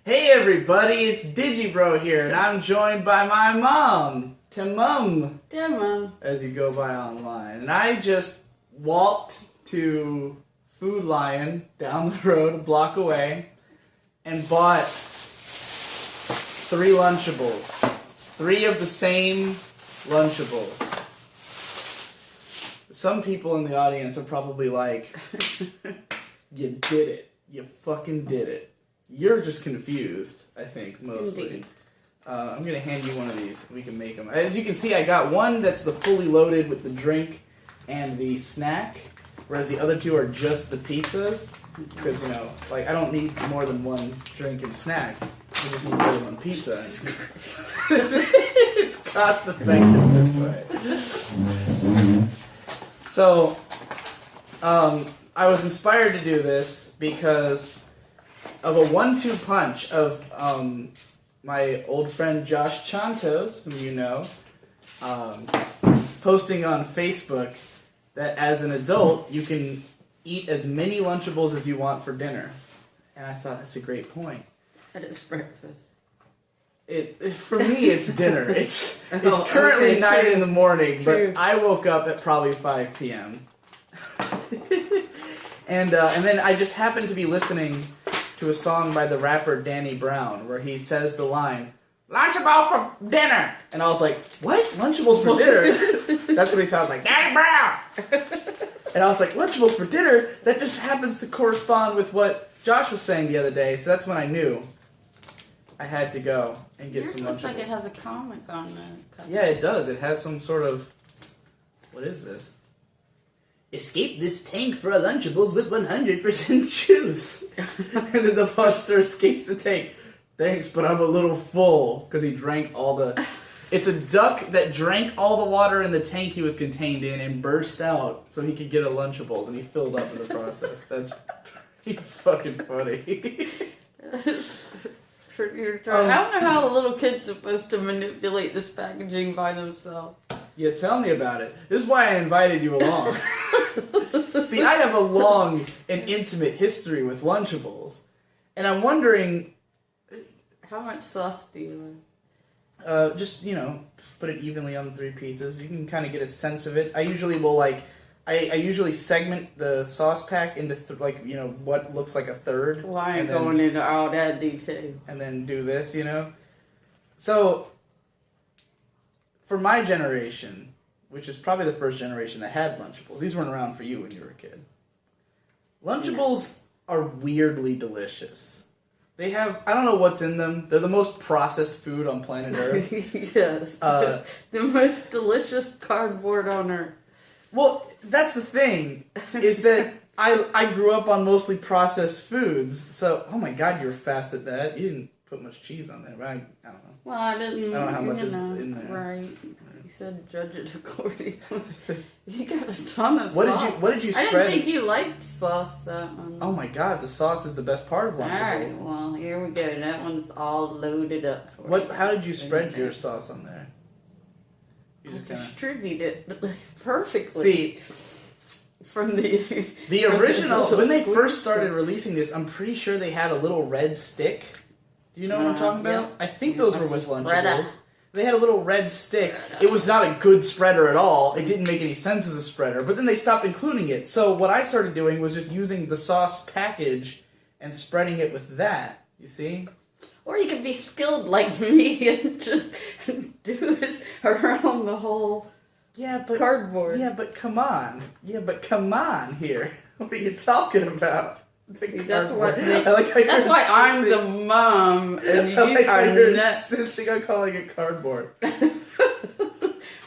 Hey everybody, it's Digibro here, and I'm joined by my mom, Timum, as you go by online. And I just walked to Food Lion down the road, a block away, and bought 3 Lunchables. 3 of the same Lunchables. Some people in the audience are probably like, you did it. You fucking did it. You're just confused, I think, mostly. I'm going to hand you one of these. We can make them. As you can see, I got one that's the fully loaded with the drink and the snack, whereas the other 2 are just the pizzas. Because, you know, like, I don't need more than one drink and snack. I just need more than one pizza. It's cost effective this way. So, I was inspired to do this because of a 1-2 punch of my old friend Josh Chantos, whom you know, posting on Facebook that as an adult you can eat as many Lunchables as you want for dinner. And I thought that's a great point. That is breakfast. For me, it's dinner. It's currently 9 in the morning, but I woke up at probably 5 p.m. and then I just happened to be listening to a song by the rapper Danny Brown, where he says the line, "Lunchable for dinner!" And I was like, what? Lunchables for dinner? That's what he sounds like, Danny Brown! And I was like, Lunchables for dinner? That just happens to correspond with what Josh was saying the other day, so that's when I knew I had to go and get some Lunchables. Looks like it has a comic on there. Yeah, it does. It has some sort of... What is this? Escape this tank for a Lunchables with 100% juice. And then the monster escapes the tank. Thanks, but I'm a little full. Because he drank all the... It's a duck that drank all the water in the tank he was contained in and burst out so he could get a Lunchables. And he filled up in the process. That's pretty fucking funny. I don't know how a little kid's supposed to manipulate this packaging by themselves. Yeah, tell me about it. This is why I invited you along. See, I have a long and intimate history with Lunchables. And I'm wondering... How much sauce do you like? Just, you know, put it evenly on the 3 pizzas. You can kind of get a sense of it. I usually will, like... I usually segment the sauce pack into, you know, what looks like a third. Why ain't going into all that detail? And then do this, you know? So, for my generation, which is probably the first generation that had Lunchables, these weren't around for you when you were a kid. Lunchables are weirdly delicious. They have, I don't know what's in them. They're the most processed food on planet Earth. Yes. The most delicious cardboard on Earth. Well, that's the thing, is that I grew up on mostly processed foods, so, oh my god, you were fast at that. You didn't put much cheese on there, but I don't know. Well, I didn't, I don't know how much is in there. Right. You said judge it accordingly. You got a ton of sauce. What did you spread? I didn't think you liked sauce that one. Oh my god, the sauce is the best part of Lunchables. Alright, well, here we go. That one's all loaded up for you. How did you spread your sauce on there? You just distribute it perfectly. See, from the original, when they first started releasing this, I'm pretty sure they had a little red stick. Do you know what I'm talking about? I think those were with Lunchables. They had a little red stick. It was not a good spreader at all. It didn't make any sense as a spreader, but then they stopped including it. So what I started doing was just using the sauce package and spreading it with that. You see? Or you could be skilled like me and just do it around the whole cardboard. Yeah, but come on. Here. What are you talking about? See, that's why I'm the mom and you are insisting on calling it cardboard.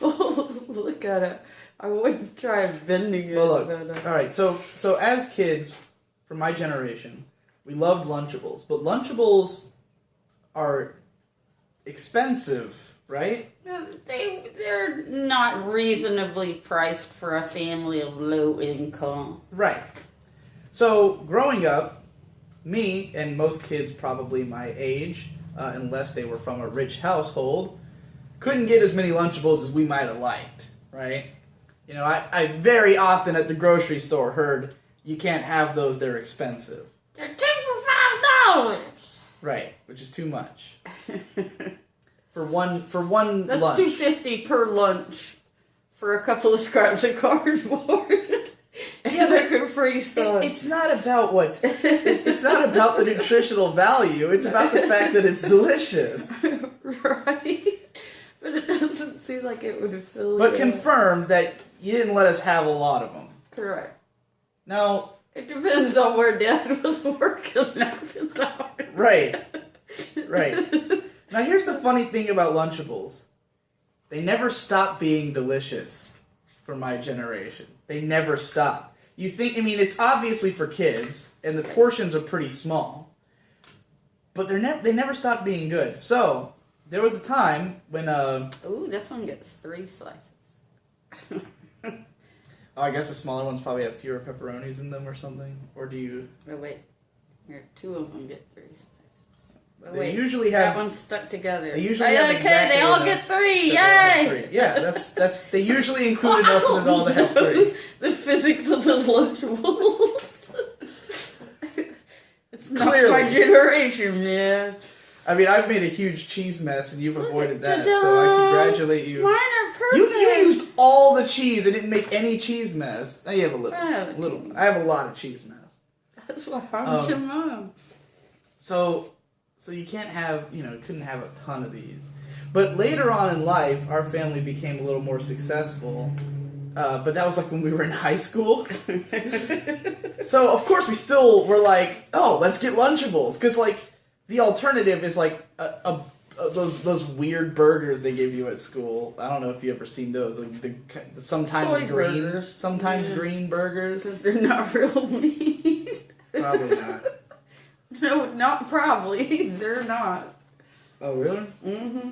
Well, look at it. I wouldn't try bending it. Well, look. Alright, so as kids, from my generation, we loved Lunchables. But Lunchables are expensive, right? They're not reasonably priced for a family of low income. Right. So, growing up, me and most kids probably my age, unless they were from a rich household, couldn't get as many Lunchables as we might have liked, right? You know, I very often at the grocery store heard, you can't have those, they're expensive. They're 2 for $5. Right, which is too much. For one That's lunch. $2.50 per lunch for a couple of scraps of cardboard. Yeah, but Capri Sun. it's not about it's not about the nutritional value. It's about the fact that it's delicious. Right. But it doesn't seem like it would fill you. But confirm that you didn't let us have a lot of them. Correct. Now, it depends on where Dad was working at the time. Right. Now, here's the funny thing about Lunchables. They never stop being delicious for my generation. They never stop. You think, it's obviously for kids, and the portions are pretty small. But they never stop being good. So, there was a time when, Ooh, this one gets 3 slices. Oh, I guess the smaller ones probably have fewer pepperonis in them or something. Or do you... Oh, wait. Here, 2 of them get 3 slices. Oh, They wait. usually have... That one's stuck together. They usually have exactly they all enough get 3. that Yay! they have 3. Yeah, that's... They usually include enough for them all to have 3. The physics of the Lunchables. It's not Clearly. my generation, man. I've made a huge cheese mess and you've avoided that, Ta-da! so I congratulate you. Mine are perfect. You used all the cheese and didn't make any cheese mess. Now you have a little. I have a little. cheese. I have a lot of cheese mess. That's what happened to Mom. So you can't have, couldn't have a ton of these. But later on in life, our family became a little more successful. But that was like when we were in high school. So of course we still were like, oh, let's get Lunchables. Because like the alternative is like those weird burgers they give you at school. I don't know if you ever seen those. Like the sometimes Soy green, burgers. sometimes green burgers. Because they're not real meat. Probably not. No, not probably. They're not. Oh really? Mm-hmm.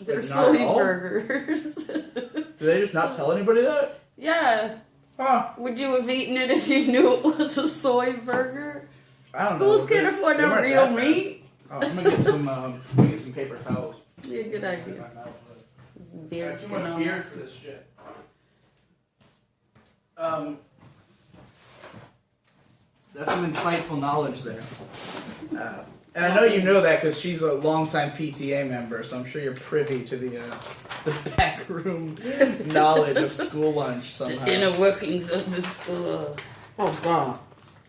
They're Like, not at soy all? burgers. Do they just not tell anybody that? Yeah. Huh. Would you have eaten it if you knew it was a soy burger? I don't know. Schools can't afford They no weren't real that bad. meat. Oh, I'm gonna get some paper towels. Yeah, good idea. Beer Too much skin beer on. for this shit. That's some insightful knowledge there. And I know you know that because she's a longtime PTA member, so I'm sure you're privy to the backroom knowledge of school lunch somehow. The inner workings of the school. Oh god.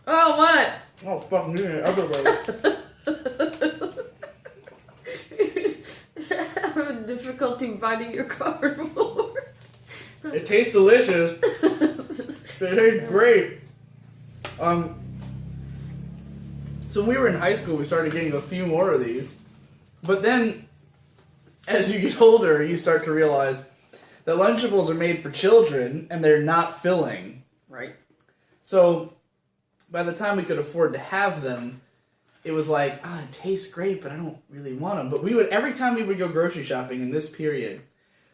Oh, what? Oh fuck me everywhere. Having difficulty biting your cardboard. It tastes delicious. It tastes great. So when we were in high school, we started getting a few more of these. But then, as you get older, you start to realize that Lunchables are made for children, and they're not filling. Right. So, by the time we could afford to have them, it was like, it tastes great, but I don't really want them. But every time we would go grocery shopping in this period,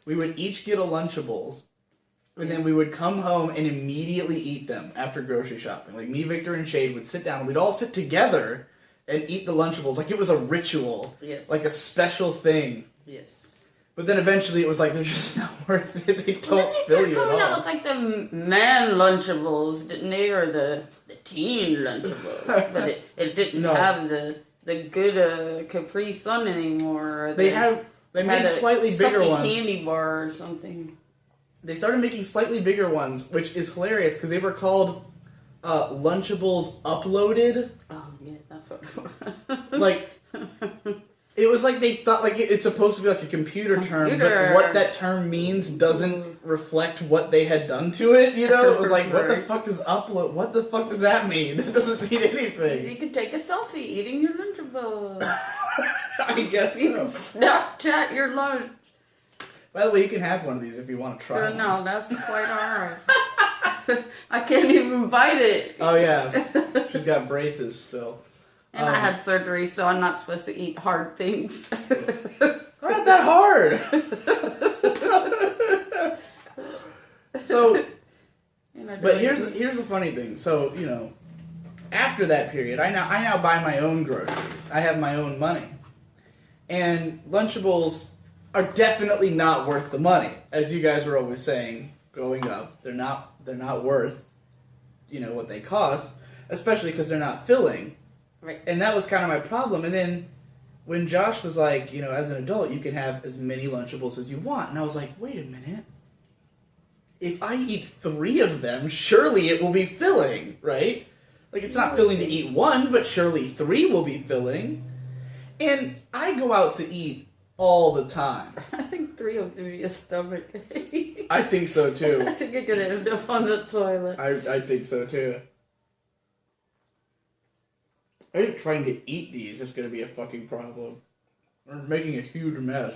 we would each get a Lunchables, and then we would come home and immediately eat them after grocery shopping. Like me, Victor, and Shade would sit down, and we'd all sit together and eat the Lunchables like it was a ritual. Yes. Like a special thing. Yes. But then eventually it was like, they're just not worth it. They don't fill you coming at out all. with like the man Lunchables, didn't they? Or the teen Lunchables. But it didn't have the good Capri Sun anymore. They made slightly bigger sucky ones. candy bar or something. They started making slightly bigger ones, which is hilarious because they were called Lunchables Uploaded. Oh, yeah, that's what it was. Like, it was like they thought like it's supposed to be like a computer term, but what that term means doesn't reflect what they had done to it, you know? It was like, what the fuck does upload? What the fuck does that mean? That doesn't mean anything. You can take a selfie eating your Lunchable. I guess You can so. Snapchat your lunch. By the way, you can have one of these if you want to try one. No, that's quite alright. I can't even bite it. Oh, yeah. She's got braces still. And I had surgery, so I'm not supposed to eat hard things. Not that hard. So, but here's the funny thing. So, after that period, I now buy my own groceries. I have my own money. And Lunchables are definitely not worth the money. As you guys were always saying growing up, they're not worth what they cost, especially because they're not filling. Right. And that was kind of my problem. And then when Josh was like, as an adult, you can have as many Lunchables as you want. And I was like, wait a minute. If I eat 3 of them, surely it will be filling, right? Like, it's not filling to eat 1, but surely 3 will be filling. And I go out to eat all the time. I think 3 will give you a stomach ache. I think so, too. I think you're going to end up on the toilet. I think so, too. I think trying to eat these is going to be a fucking problem. We're making a huge mess.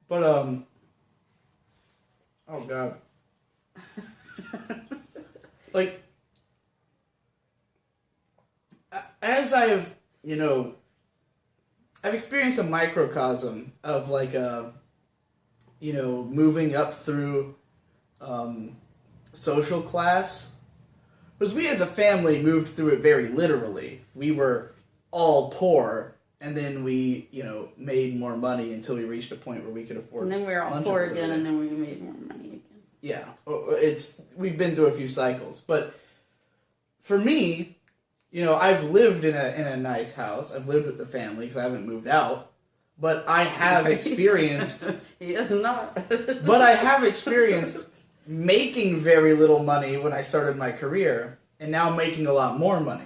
But, oh, God. Like, as I have, I've experienced a microcosm of, like, moving up through social class. Because we as a family moved through it very literally. We were all poor, and then we, made more money until we reached a point where we could afford. And then we were all poor again, and then we made more money again. Yeah, we've been through a few cycles, but for me, I've lived in a nice house. I've lived with the family because I haven't moved out, but I have experienced. He is not. But I have experienced making very little money when I started my career, and now making a lot more money.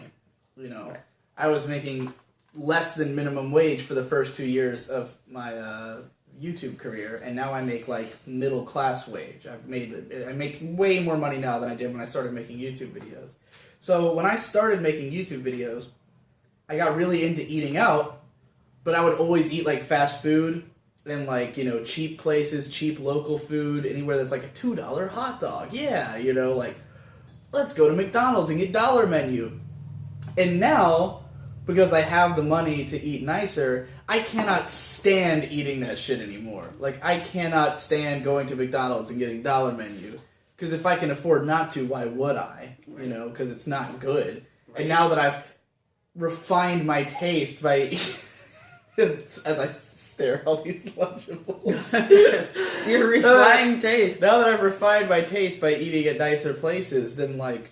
I was making less than minimum wage for the first 2 years of my YouTube career, and now I make like middle class wage. I make way more money now than I did when I started making YouTube videos. So when I started making YouTube videos, I got really into eating out, but I would always eat like fast food and like, cheap places, cheap local food, anywhere that's like a $2 hot dog. Yeah, like, let's go to McDonald's and get dollar menu. And now, because I have the money to eat nicer, I cannot stand eating that shit anymore. Like, I cannot stand going to McDonald's and getting dollar menu. Because if I can afford not to, why would I? Because it's not good. Right. And now that I've refined my taste by... as I stare at all these Lunchables. Your refined taste. Now that I've refined my taste by eating at nicer places, then, like,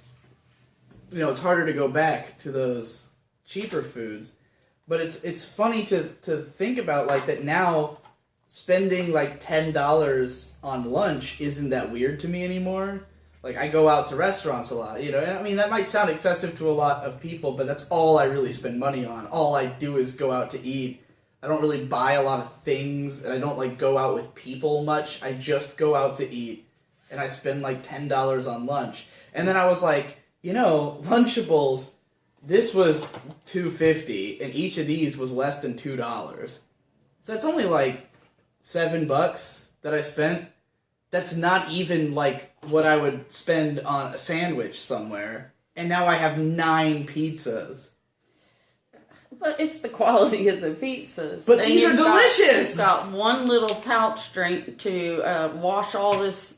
it's harder to go back to those cheaper foods. But it's funny to think about, like, that now spending, like, $10 on lunch isn't that weird to me anymore. Like, I go out to restaurants a lot, and I mean, that might sound excessive to a lot of people, but that's all I really spend money on. All I do is go out to eat. I don't really buy a lot of things, and I don't, like, go out with people much. I just go out to eat, and I spend, like, $10 on lunch. And then I was like, Lunchables, this was $2.50, and each of these was less than $2. So that's only, like, $7 that I spent. That's not even, like, what I would spend on a sandwich somewhere. And now I have 9 pizzas. But it's the quality of the pizzas. But these are delicious! You've got one little pouch drink to wash all this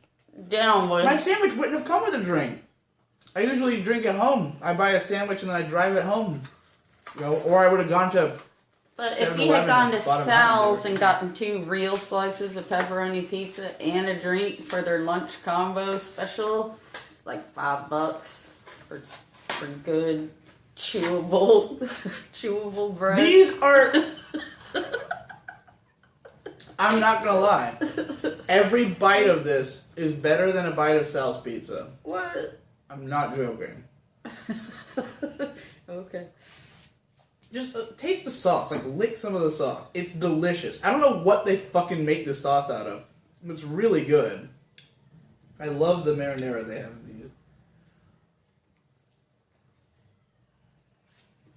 down with. My sandwich wouldn't have come with a drink. I usually drink at home. I buy a sandwich and then I drive it home. Or I would have gone to... But if you had gone to Sal's and gotten 2 real slices of pepperoni pizza and a drink for their lunch combo special, it's like $5 for good chewable bread. These are... I'm not gonna lie. Every bite of this is better than a bite of Sal's pizza. What? I'm not joking. Okay. Just taste the sauce. Like, lick some of the sauce. It's delicious. I don't know what they fucking make the sauce out of. It's really good. I love the marinara they have in these.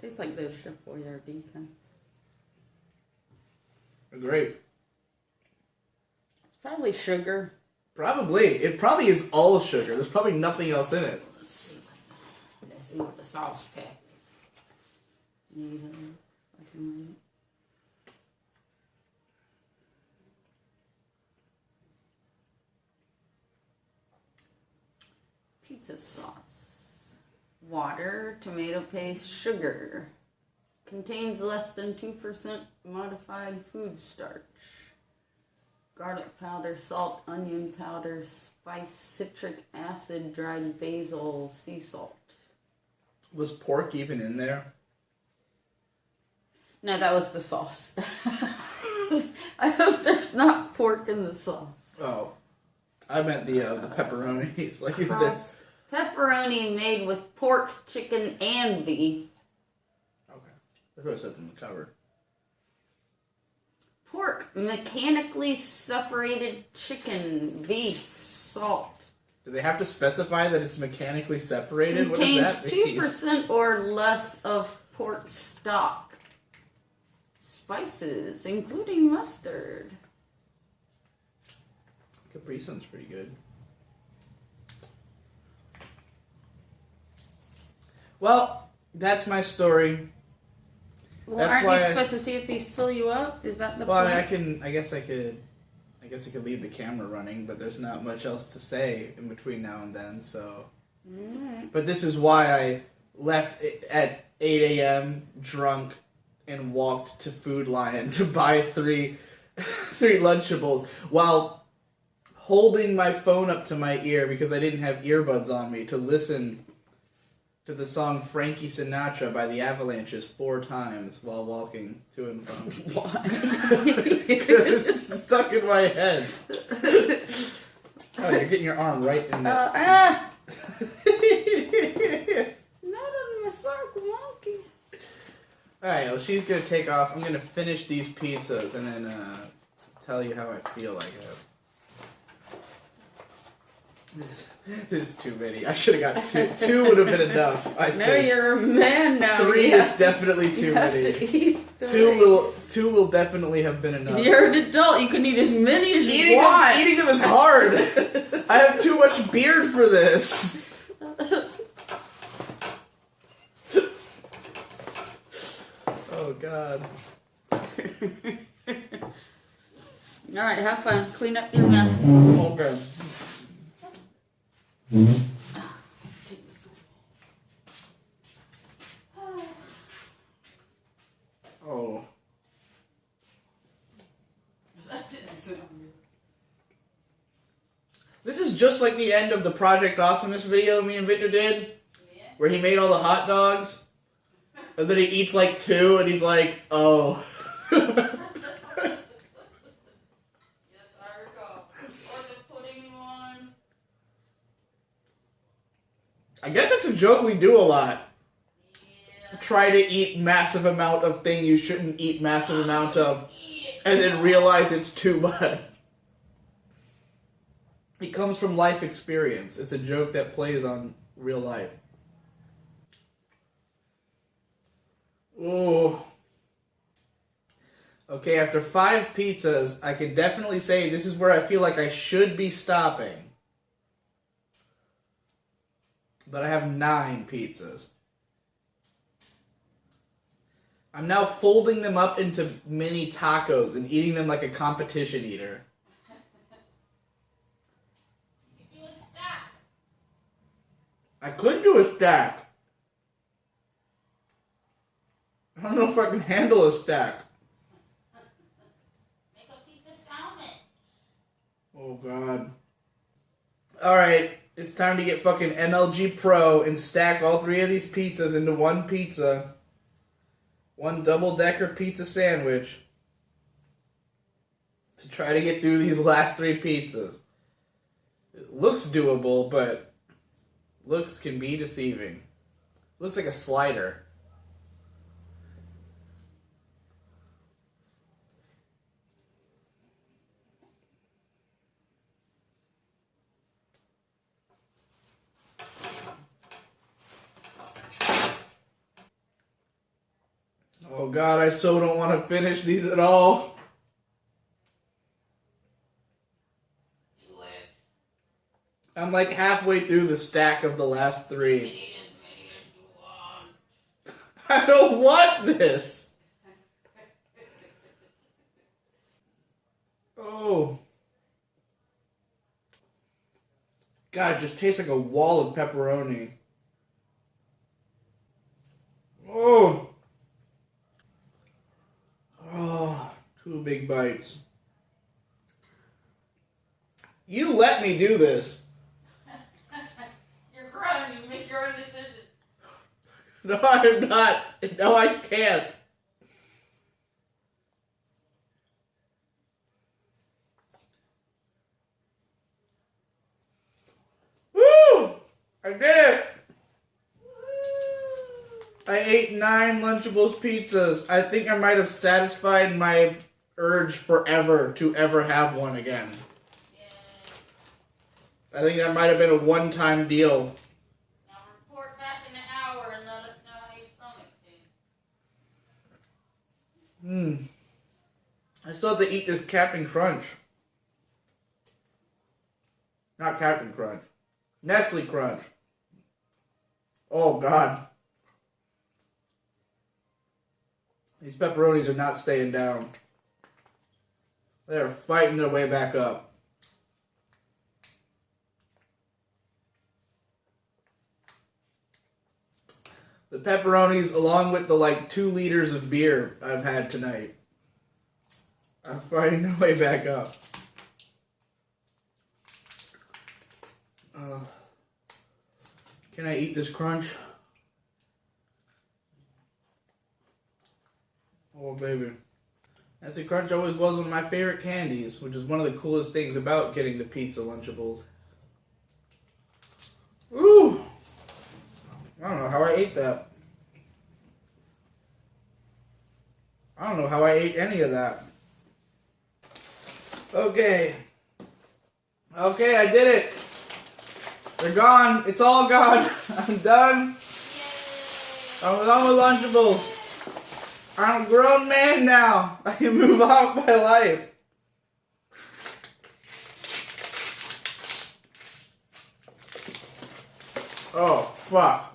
Tastes like those Chef Boyardee kind. They're great. Probably sugar. Probably. It probably is all sugar. There's probably nothing else in it. Let's see what the sauce pack is. Pizza sauce. Water, tomato paste, sugar. Contains less than 2% modified food starch. Garlic powder, salt, onion powder, spice, citric acid, dried basil, sea salt. Was pork even in there? No, that was the sauce. I hope there's not pork in the sauce. Oh. I meant the pepperonis. Like you said. Pepperoni made with pork, chicken, and beef. Okay. That's what it said in the cover. Pork, mechanically separated chicken, beef, salt. Do they have to specify that it's mechanically separated? What does that mean? Contains 2% or less of pork stock. Spices, including mustard. Capri Sun's pretty good. Well, that's my story. Well, that's aren't you supposed to see if these fill you up? Is that the point? Well, I guess I could leave the camera running, but there's not much else to say in between now and then, so. Alright. But this is why I left at 8 a.m. drunk and walked to Food Lion to buy three Lunchables while holding my phone up to my ear because I didn't have earbuds on me to listen to the song Frankie Sinatra by the Avalanches 4 times while walking to and from. Why? Because it's stuck in my head. Oh, you're getting your arm right in there. Not on my circle monkey. Alright, well, she's gonna take off. I'm gonna finish these pizzas and then tell you how I feel like it. This is too many. I should have got 2. 2 would have been enough, I think. No, you're a man now. 3 is definitely too many. 2 will definitely have been enough. You're an adult. You can eat as many as you want. Eating them is hard. I have too much beard for this. Oh, God. Alright, have fun. Clean up your mess. Okay. Oh. This is just like the end of the Project Awesomeness video me and Victor did, where he made all the hot dogs, and then he eats like 2, and he's like, oh. Yes, I recall. Or the pudding one. I guess that's a joke we do a lot. Yeah. Try to eat massive amount of thing you shouldn't eat massive amount of, and then realize it's too much. It comes from life experience. It's a joke that plays on real life. Ooh. Okay, after 5 pizzas, I can definitely say this is where I feel like I should be stopping. But I have 9 pizzas. I'm now folding them up into mini tacos and eating them like a competition eater. You do a stack. I could do a stack. I don't know if I can handle a stack. Make a pizza sandwich. Oh, God. Alright, it's time to get fucking MLG Pro and stack all 3 of these pizzas into one pizza. One double-decker pizza sandwich. To try to get through these last 3 pizzas. It looks doable, but looks can be deceiving. Looks like a slider. Oh God, I so don't want to finish these at all. Do it. I'm like halfway through the stack of the last 3. Eat as many as you want. I don't want this. Oh. God, it just tastes like a wall of pepperoni. Oh. Oh, 2 big bites. You let me do this. You're grown. You make your own decision. No, I'm not. No, I can't. I did it! I ate 9 Lunchables pizzas. I think I might have satisfied my urge forever to ever have one again. Yay. I think that might have been a one-time deal. Now report back in an hour and let us know how your stomach did. I still have to eat this Captain Crunch. Not Captain Crunch. Nestle Crunch. Oh, God. These pepperonis are not staying down. They're fighting their way back up. The pepperonis, along with the 2 liters of beer I've had tonight, are fighting their way back up. Can I eat this crunch? Oh, baby. Nestle Crunch always was one of my favorite candies, which is one of the coolest things about getting the pizza Lunchables. Ooh! I don't know how I ate that. I don't know how I ate any of that. Okay. Okay, I did it. They're gone. It's all gone. I'm done. I'm done with Lunchables. I'm a grown man now. I can move on with my life. Oh, fuck.